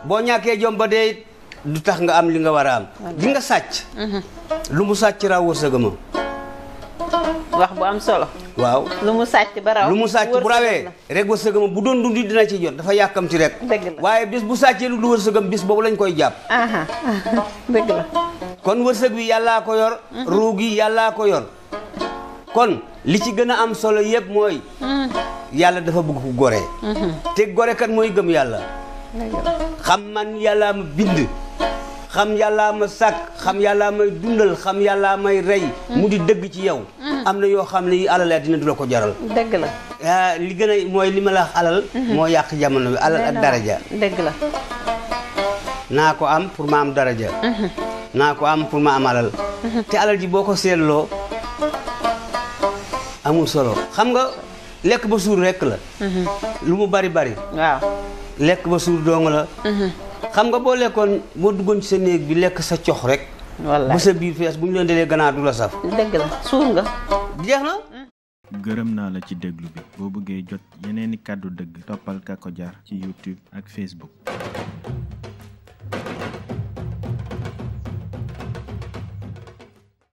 boo ñàkkee jom ba dee du tax nga am li nga war a am di nga sàcc lu mu sàcc raw wërsëgama wax bu am solo waaw lu mu sàcc ba raw lu mu sàcc bu rawee rek wërsëgama bu doon dundi dina ci jot dafa yàkkamti rek waaye bis bu sàccee lu du wërsëgam bis boobu lañ koy jàpp dëgg la kon wërsëg bi yàllaa ko yor ruu gi yàllaa ko yor kon li ci gën a am solo yëpp mooy yàlla dafa bëgg ku gore te gore kat mooy gëm yàlla xam man yàllaa ma bind xam yàllaa ma sàkk xam yàllaa may dundal xam yàllaa may rey mu di dëgg ci yow am na yoo xam ne yi alal dina du la ko jaral dëgg la li gën a mooy li ma la alal moo yàq jamono bi alal ak daraja dëgg la naa ko am pour ma am daraja naa ko am pour ma am alal te alal ji boo ko seetloo amul solo xam nga lekk ba suur rekk la lu mu bari bari waaw lekk ba suur dong la xam nga boo lekkoon boo duggoon ci sa néeg bi lekk sa cox rek wallaay ba sa biir fees bu ñu leen delee ganaar du la saf dëgg la suur nga jeex na gërëm naa la ci déglu bi boo bëggee jot yeneeni kàddu dëgg toppal Kako Jar ci YouTube ak Facebook